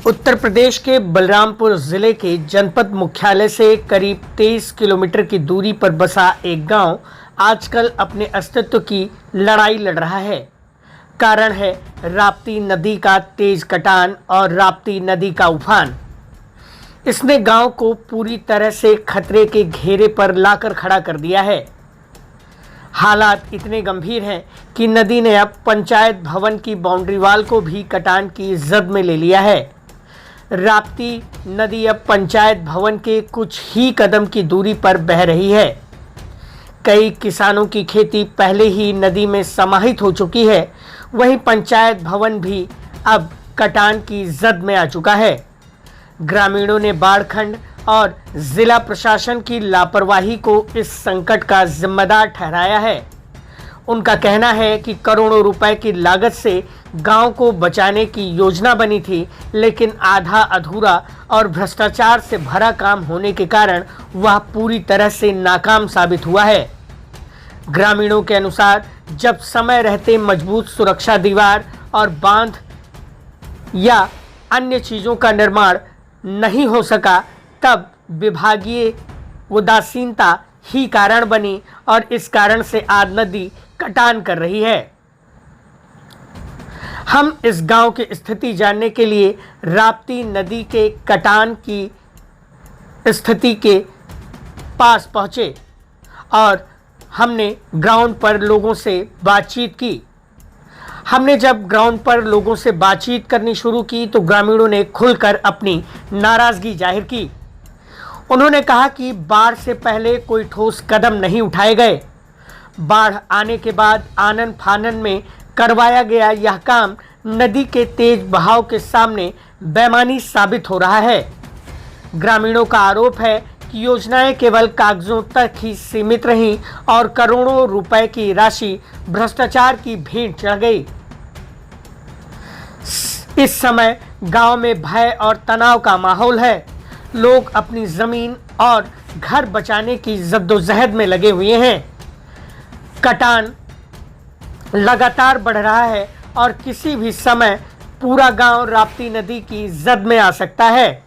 उत्तर प्रदेश के बलरामपुर जिले के जनपद मुख्यालय से करीब 23 किलोमीटर की दूरी पर बसा एक गांव आजकल अपने अस्तित्व की लड़ाई लड़ रहा है। कारण है राप्ती नदी का तेज कटान और राप्ती नदी का उफान। इसने गांव को पूरी तरह से खतरे के घेरे पर लाकर खड़ा कर दिया है। हालात इतने गंभीर हैं कि नदी ने अब पंचायत भवन की बाउंड्री वाल को भी कटान की जद में ले लिया है। राप्ती नदी अब पंचायत भवन के कुछ ही कदम की दूरी पर बह रही है। कई किसानों की खेती पहले ही नदी में समाहित हो चुकी है। वहीं पंचायत भवन भी अब कटान की जद में आ चुका है। ग्रामीणों ने बाढ़खंड और जिला प्रशासन की लापरवाही को इस संकट का जिम्मेदार ठहराया है। उनका कहना है कि करोड़ों रुपए की लागत से गांव को बचाने की योजना बनी थी, लेकिन आधा अधूरा और भ्रष्टाचार से भरा काम होने के कारण वह पूरी तरह से नाकाम साबित हुआ है। ग्रामीणों के अनुसार जब समय रहते मजबूत सुरक्षा दीवार और बांध या अन्य चीज़ों का निर्माण नहीं हो सका, तब विभागीय उदासीनता ही कारण बनी और इस कारण से आज नदी कटान कर रही है। हम इस गांव की स्थिति जानने के लिए राप्ती नदी के कटान की स्थिति के पास पहुंचे और हमने ग्राउंड पर लोगों से बातचीत की। हमने जब ग्राउंड पर लोगों से बातचीत करनी शुरू की तो ग्रामीणों ने खुलकर अपनी नाराज़गी जाहिर की। उन्होंने कहा कि बाढ़ से पहले कोई ठोस कदम नहीं उठाए गए। बाढ़ आने के बाद आनन फानन में करवाया गया यह काम नदी के तेज बहाव के सामने बेईमानी साबित हो रहा है। ग्रामीणों का आरोप है कि योजनाएं केवल कागजों तक ही सीमित रहीं और करोड़ों रुपए की राशि भ्रष्टाचार की भेंट चढ़ गई। इस समय गांव में भय और तनाव का माहौल है। लोग अपनी जमीन और घर बचाने की जद्दोजहद में लगे हुए हैं। कटान लगातार बढ़ रहा है और किसी भी समय पूरा गांव राप्ती नदी की जद में आ सकता है।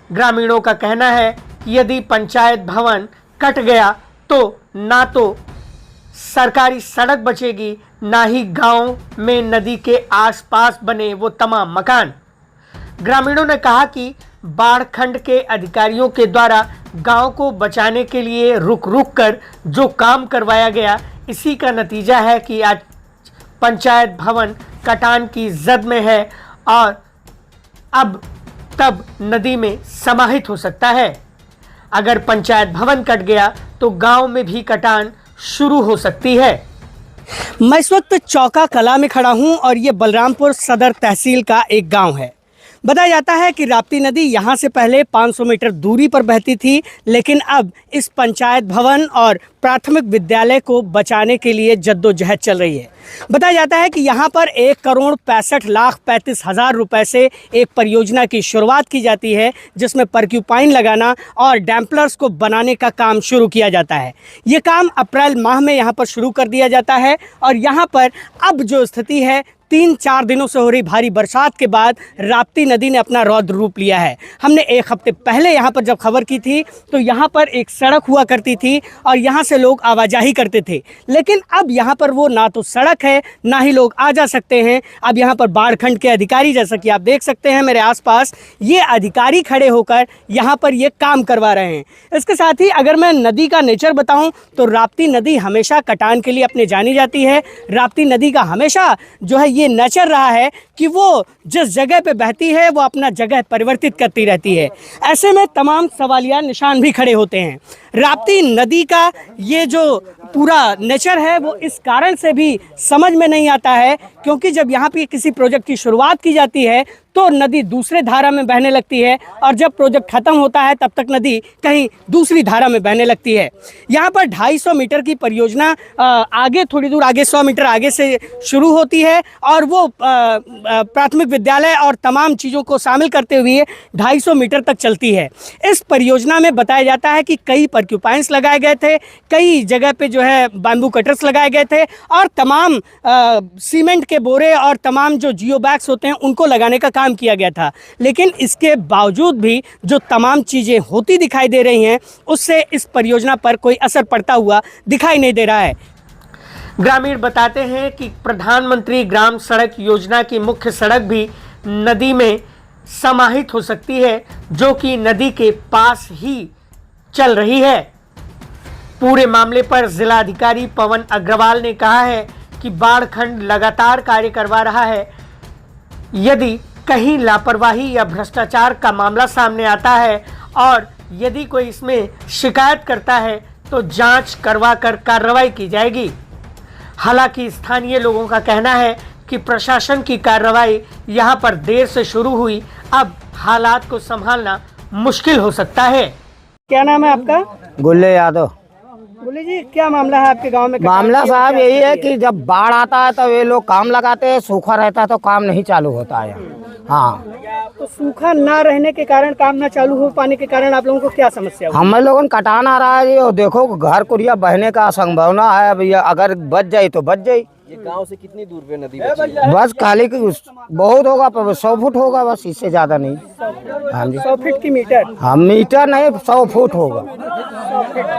ग्रामीणों का कहना है कि यदि पंचायत भवन कट गया तो ना तो सरकारी सड़क बचेगी, ना ही गांव में नदी के आसपास बने वो तमाम मकान। ग्रामीणों ने कहा कि बाढ़ खंड के अधिकारियों के द्वारा गांव को बचाने के लिए रुक रुक कर जो काम करवाया गया, इसी का नतीजा है कि आज पंचायत भवन कटान की जद में है और अब तब नदी में समाहित हो सकता है। अगर पंचायत भवन कट गया तो गांव में भी कटान शुरू हो सकती है। मैं इस वक्त चौका कला में खड़ा हूं और ये बलरामपुर सदर तहसील का एक गांव है। बताया जाता है कि राप्ती नदी यहाँ से पहले 500 मीटर दूरी पर बहती थी, लेकिन अब इस पंचायत भवन और प्राथमिक विद्यालय को बचाने के लिए जद्दोजहद चल रही है। बताया जाता है कि यहाँ पर 1,65,35,000 रुपए से एक परियोजना की शुरुआत की जाती है, जिसमें परक्यूपाइन लगाना और डैम्पलर्स को बनाने का काम शुरू किया जाता है। ये काम अप्रैल माह में यहाँ पर शुरू कर दिया जाता है और यहाँ पर अब जो स्थिति है, 3-4 दिनों से हो रही भारी बरसात के बाद राप्ती नदी ने अपना रौद्र रूप लिया है। हमने एक हफ्ते पहले यहाँ पर जब खबर की थी तो यहाँ पर एक सड़क हुआ करती थी और यहाँ से लोग आवाजाही करते थे, लेकिन अब यहाँ पर वो ना तो सड़क है, ना ही लोग आ जा सकते हैं। अब यहाँ पर बाढ़खंड के अधिकारी, जैसा कि आप देख सकते हैं मेरे आसपास, ये अधिकारी खड़े होकर यहाँ पर ये काम करवा रहे हैं। इसके साथ ही अगर मैं नदी का नेचर बताऊँ तो राप्ती नदी हमेशा कटान के लिए अपने जानी जाती है। राप्ती नदी का हमेशा जो है ये नेचर रहा है कि वो जिस जगह पे बहती है वो अपना जगह परिवर्तित करती रहती है। ऐसे में तमाम सवालिया निशान भी खड़े होते हैं। राप्ती नदी का ये जो पूरा नेचर है वो इस कारण से भी समझ में नहीं आता है, क्योंकि जब यहाँ पे किसी प्रोजेक्ट की शुरुआत की जाती है तो नदी दूसरे धारा में बहने लगती है और जब प्रोजेक्ट खत्म होता है तब तक नदी कहीं दूसरी धारा में बहने लगती है। यहाँ पर 250 मीटर की परियोजना आगे थोड़ी दूर आगे 100 मीटर आगे से शुरू होती है और वो प्राथमिक विद्यालय और तमाम चीज़ों को शामिल करते हुए 250 मीटर तक चलती है। इस परियोजना में बताया जाता है कि कई परक्यूपाइंस लगाए गए थे, कई जगह पे जो है बैम्बू कटर्स लगाए गए थे और तमाम सीमेंट के बोरे और तमाम जो जियो बैग्स होते हैं उनको लगाने का काम किया गया था, लेकिन इसके बावजूद भी जो तमाम चीज़ें होती दिखाई दे रही हैं उससे इस परियोजना पर कोई असर पड़ता हुआ दिखाई नहीं दे रहा है। ग्रामीण बताते हैं कि प्रधानमंत्री ग्राम सड़क योजना की मुख्य सड़क भी नदी में समाहित हो सकती है, जो कि नदी के पास ही चल रही है। पूरे मामले पर जिलाधिकारी पवन अग्रवाल ने कहा है कि बाढ़ खंड लगातार कार्य करवा रहा है। यदि कहीं लापरवाही या भ्रष्टाचार का मामला सामने आता है और यदि कोई इसमें शिकायत करता है तो जांच करवा कर कार्रवाई की जाएगी। हालांकि स्थानीय लोगों का कहना है कि प्रशासन की कार्रवाई यहां पर देर से शुरू हुई, अब हालात को संभालना मुश्किल हो सकता है। क्या नाम है आपका? गुल्ले यादव। बोले जी, क्या मामला है आपके गांव में? मामला साहब यही है कि जब बाढ़ आता है तो ये लोग काम लगाते हैं, सूखा रहता है तो काम नहीं चालू होता है। हाँ, तो सूखा ना रहने के कारण, काम ना चालू हो पाने के कारण आप लोगों को क्या समस्या हुई? हम लोगों कटान आ रहा है जी, और देखो घर कुरिया बहने का संभावना है भैया, अगर बच जाए तो बच जाए। ये गांव से कितनी दूर पे नदी बची है? बस खाली बहुत होगा, 100 फुट होगा, बस इससे ज्यादा नहीं। हाँ जी, 100 फीट की मीटर? हाँ, मीटर नहीं, 100 फुट होगा।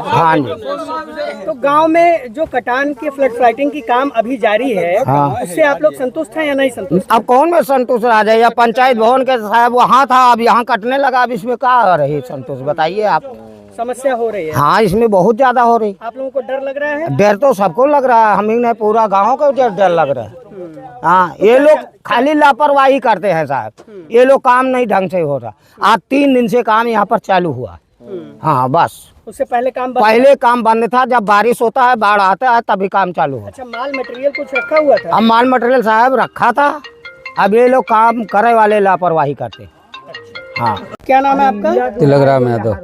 हाँ जी। तो गांव में जो कटान की फ्लड फाइटिंग की काम अभी जारी है, हाँ। उससे आप लोग संतुष्ट हैं या नहीं संतुष्ट? अब कौन में संतोष आ जाए? या पंचायत भवन के साहब वहाँ था, अब यहाँ कटने लगा, अब इसमें क्या आ रही संतोष, बताइए आप। समस्या हो रही है? हाँ, इसमें बहुत ज्यादा हो रही। आप लोगों को डर लग रहा है? डर तो सबको लग रहा है, हमें नहीं, पूरा गांव को डर लग रहा है। हाँ, ये लोग खाली लापरवाही करते हैं साहब, ये लोग काम नहीं ढंग से हो रहा। आज 3 दिन से काम यहाँ पर चालू हुआ। हाँ, बस उससे पहले काम बंद? पहले काम बंद था, जब बारिश होता है, बाढ़ आता है, तभी काम चालू हुआ। अच्छा, माल मटेरियल कुछ रखा हुआ था? अब माल मटेरियल साहब रखा था, अब ये लोग काम करे वाले लापरवाही करते। हाँ। क्या नाम है आपका? तिलकराम यादव।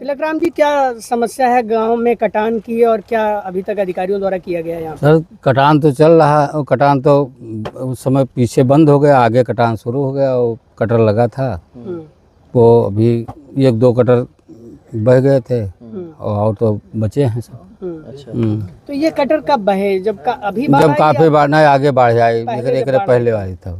तिलकराम जी, क्या समस्या है गांव में कटान की और क्या अभी तक अधिकारियों द्वारा किया गया यहाँ? सर, कटान तो चल रहा है, कटान तो उस समय पीछे बंद हो गया, आगे कटान शुरू हो गया। वो कटर लगा था, वो अभी 1-2 कटर बह गए थे और तो बचे हैं सब। अच्छा। तो ये कटर कब बहे? जब अभी जब काफी बाढ़ नहीं, आगे बाढ़ आई, एक पहले आई था।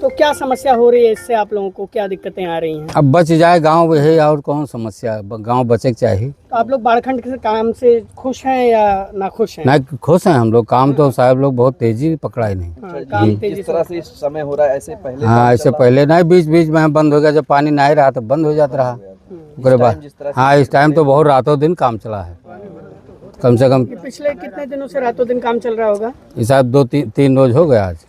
तो क्या समस्या हो रही है इससे? आप लोगों को क्या दिक्कतें आ रही हैं? अब बच जाए गांव, यही और कौन समस्या, गांव बचे के चाहिए। तो आप लोग बाढ़खंड के काम से खुश हैं या नाखुश हैं? नहीं, खुश हैं हम लोग। काम तो साहब लोग बहुत तेजी पकड़ा ही नहीं। हाँ, काम तेजी जिस तरह से इस समय हो रहा है, ऐसे पहले हाँ, ऐसे पहले नहीं, बीच बीच में बंद हो गया, जब पानी नहीं रहा तो बंद हो जाता रहा। उसके बाद हाँ, इस टाइम तो बहुत रातों दिन काम चला है, कम से कम। पिछले कितने दिनों से रातों दिन काम चल रहा होगा? साहब 2-3 रोज हो गया आज।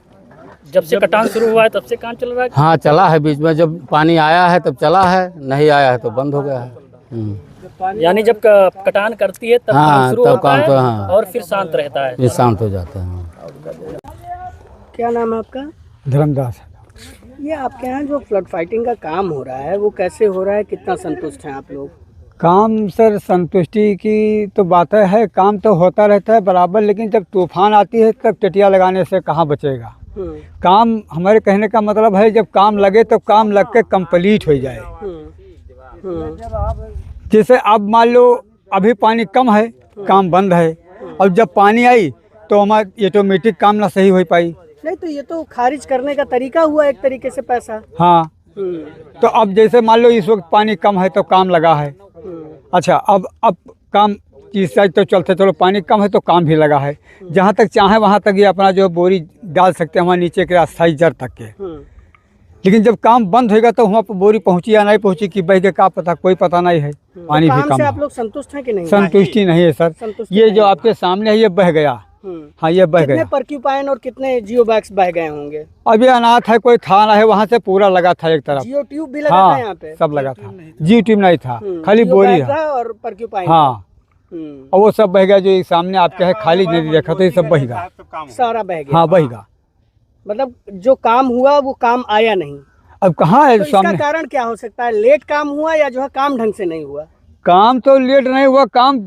जब से कटान शुरू हुआ है तब से काम चल रहा है? हाँ, चला है, बीच में जब पानी आया है तब चला है, नहीं आया है तो बंद हो गया है। यानी जब कटान करती है तब हाँ, काम शुरू तब होता काम है तो हाँ। और फिर शांत रहता है। ये शांत हो जाता है। क्या नाम है आपका? धर्मदास। ये आपके यहाँ जो फ्लड फाइटिंग का काम हो रहा है वो कैसे हो रहा है? कितना संतुष्ट हैं आप लोग? काम सर, संतुष्टि की तो बात है, काम तो होता रहता है बराबर, लेकिन जब तूफान आती है तब टटिया लगाने से कहाँ बचेगा। काम, हमारे कहने का मतलब है, जब काम लगे तो काम लग के कंप्लीट हो जाए। जैसे अब मान लो अभी पानी कम है, काम बंद है, और जब पानी आई तो हमारा ऑटोमेटिक काम ना सही हो पाई। नहीं, तो ये तो खारिज करने का तरीका हुआ एक तरीके से पैसा। हाँ, तो अब जैसे मान लो इस वक्त पानी कम है तो काम लगा है। अच्छा, अब काम चीज तो चलते, चलो पानी कम है तो काम भी लगा है। जहाँ तक चाहे वहाँ तक ये अपना जो बोरी डाल सकते हैं, वहाँ नीचे के अस्थायी जड़ तक के। लेकिन जब काम बंद होगा तो वहाँ पर बोरी पहुँची या नहीं पहुँची कि बह के, का पता, कोई पता नहीं है। पानी भी कम से है। आप लोग संतुष्ट हैं कि नहीं? संतुष्टि नहीं है सर। ये जो आपके सामने है ये बह गया। हाँ, ये बह गया। कितने पर्क्यूपाइन और कितने जियो बैग्स बह गए होंगे? अभी अनाथ है, कोई था ना है, वहाँ से पूरा लगा था एक तरफ। जियो ट्यूब भी लगा था यहाँ पे? सब लगा था। जियो ट्यूब नहीं था, खाली बोरी है और पर्क्यूपाइन। हाँ, और वो सब बह गया। जो सामने आपके है खाली नदी देखा तो ये सब बहेगा, सारा बह गया। हाँ बहेगा। मतलब जो काम हुआ वो काम आया नहीं। अब कहाँ है तो सामने? इसका कारण क्या हो सकता है? लेट काम हुआ या जो है काम ढंग से नहीं हुआ? काम तो लेट नहीं हुआ, काम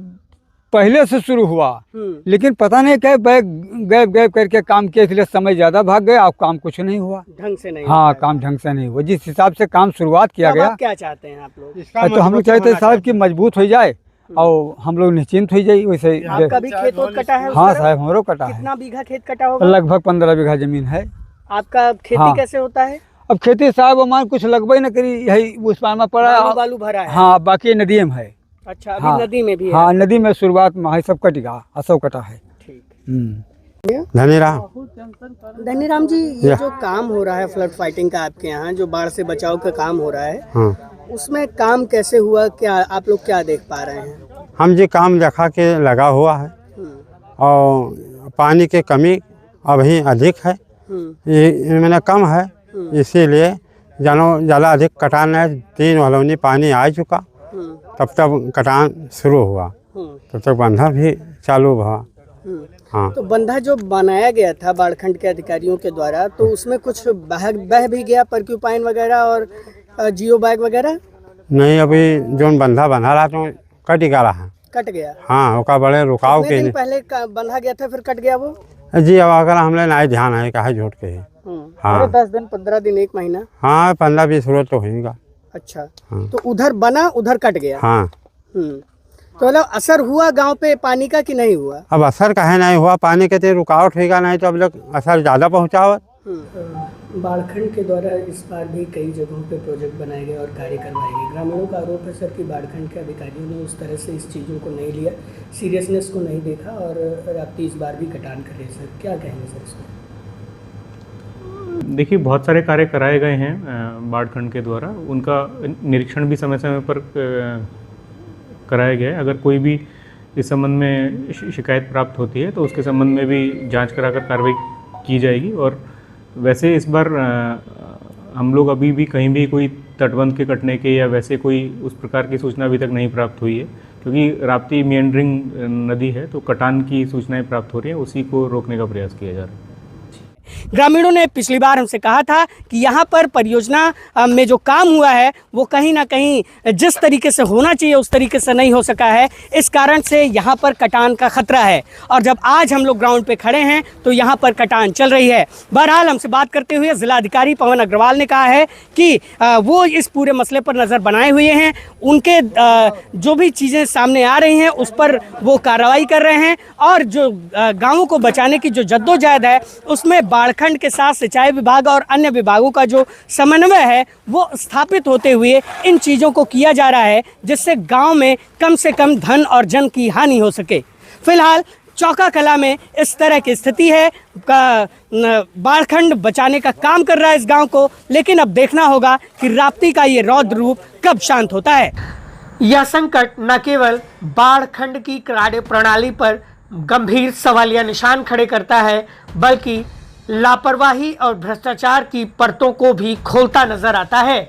पहले से शुरू हुआ, लेकिन पता नहीं क्या गैप गैप करके काम किया, इसलिए समय ज्यादा भाग गया। अब काम कुछ नहीं हुआ, ढंग से नहीं। हाँ, काम ढंग से नहीं हुआ। जिस हिसाब से काम शुरुआत किया गया। क्या चाहते हैं आप लोग? तो हम लोग चाहते हैं साहब कि मजबूत हो जाए और हम लोग निश्चिंत हो जाए। वैसे आपका भी खेत कटा है? हाँ साहब, हमारो कटा है। कितना बीघा खेत कटा होगा? लगभग 15 बीघा जमीन है। आपका खेती हाँ। कैसे होता है? अब खेती साहब हमारे कुछ लगभग न करी, यही उस पानी में पड़ा। बालू बालू भरा है। हाँ, बाकी नदी में है। अच्छा, अभी हाँ। नदी में भी है। हाँ, नदी में शुरुआत में है, सब कट गया, सब कटा है। ठीक। धनीराम। धनीराम जी, ये जो काम हो रहा है फ्लड फाइटिंग का आपके यहाँ, जो बाढ़ से बचाव का काम हो रहा है, हाँ, उसमें काम कैसे हुआ, क्या आप लोग क्या देख पा रहे हैं? हम जी काम देखा के लगा हुआ है और पानी की कमी अभी अधिक है, ये मैंने कम है, इसीलिए जानो ज़्यादा अधिक कटान है। 3 वलोनी पानी आ चुका, तब तक कटान शुरू हुआ, तब तक बंधा भी चालू हुआ। हाँ, तो बंधा जो बनाया गया था बाढ़खंड के अधिकारियों के द्वारा, तो उसमें कुछ बह भी गया, पर्क्यूपाइन वगैरह और जियो बैग वगैरह? नहीं, अभी जो बंधा बना रहा तो कट ही गया है। कट गया? हाँ, ओका बड़े रुकाव कितने के दिन पहले बंधा गया था फिर कट गया वो? जी। अब अगर हमने नहीं ध्यान है कहा झूठ के ही। हाँ। अरे 10 दिन, 15 दिन, 1 महीना? हाँ, 15-20 रोज तो होगा। अच्छा। हाँ। तो उधर बना, उधर कट गया? हाँ। तो मतलब असर हुआ गांव पे पानी का कि नहीं हुआ? अब असर कहे नहीं हुआ, पानी के रुकावट होगा, नहीं तो अब लोग असर ज़्यादा पहुँचावत। बाढ़खंड के द्वारा इस बार भी कई जगहों पे प्रोजेक्ट बनाए गए और कार्य करवाए गए। ग्रामीणों का आरोप है सर कि बाढ़खंड के अधिकारियों ने उस तरह से इस चीज़ों को नहीं लिया, सीरियसनेस को नहीं देखा और राप्ती इस बार भी कटान कर रहे। सर क्या कहेंगे सर इसको? देखिए, बहुत सारे कार्य कराए गए हैं बाढ़खंड के द्वारा, उनका निरीक्षण भी समय समय पर कराया गया है। अगर कोई भी इस संबंध में शिकायत प्राप्त होती है तो उसके संबंध में भी जांच कराकर कार्रवाई की जाएगी। और वैसे इस बार हम लोग अभी भी कहीं भी कोई तटबंध के कटने के या वैसे कोई उस प्रकार की सूचना अभी तक नहीं प्राप्त हुई है, क्योंकि राप्ती मेंडरिंग नदी है तो कटान की सूचनाएं प्राप्त हो रही हैं, उसी को रोकने का प्रयास किया जा रहा है। ग्रामीणों ने पिछली बार हमसे कहा था कि यहाँ पर परियोजना में जो काम हुआ है वो कहीं ना कहीं जिस तरीके से होना चाहिए उस तरीके से नहीं हो सका है, इस कारण से यहाँ पर कटान का खतरा है। और जब आज हम लोग ग्राउंड पे खड़े हैं तो यहाँ पर कटान चल रही है। बहरहाल हमसे बात करते हुए जिलाधिकारी पवन अग्रवाल ने कहा है कि वो इस पूरे मसले पर नज़र बनाए हुए हैं, उनके जो भी चीज़ें सामने आ रही हैं उस पर वो कार्रवाई कर रहे हैं और जो गाँवों को बचाने की जो जद्दोजहद है उसमें बाढ़खंड के साथ सिंचाई विभाग और अन्य विभागों का जो समन्वय है वो स्थापित होते हुए इन चीज़ों को किया जा रहा है, जिससे गांव में कम से कम धन और जन की हानि हो सके। फिलहाल चौका कला में इस तरह की स्थिति है, बाढ़खंड बचाने का काम कर रहा है इस गांव को, लेकिन अब देखना होगा कि राप्ती का ये रौद्र रूप कब शांत होता है। यह संकट न केवल बाढ़खंड की कार्य प्रणाली पर गंभीर सवालिया निशान खड़े करता है, बल्कि लापरवाही और भ्रष्टाचार की परतों को भी खोलता नजर आता है।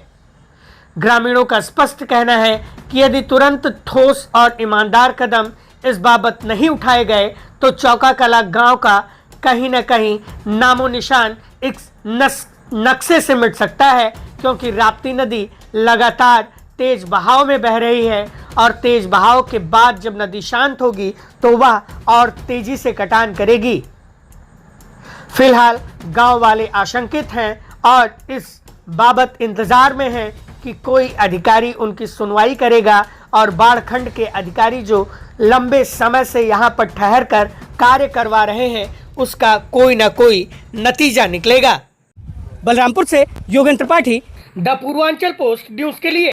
ग्रामीणों का स्पष्ट कहना है कि यदि तुरंत ठोस और ईमानदार कदम इस बाबत नहीं उठाए गए तो चौका कला गांव का कहीं न कहीं नामो निशान एक नक्शे से मिट सकता है, क्योंकि राप्ती नदी लगातार तेज बहाव में बह रही है और तेज बहाव के बाद जब नदी शांत होगी तो वह और तेजी से कटान करेगी। फिलहाल गांव वाले आशंकित हैं और इस बाबत इंतजार में हैं कि कोई अधिकारी उनकी सुनवाई करेगा और बाढ़खंड के अधिकारी जो लंबे समय से यहां पर ठहर कर कार्य करवा रहे हैं उसका कोई ना कोई नतीजा निकलेगा। बलरामपुर से Yogendra Tripathi, the Purvanchal post news के लिए।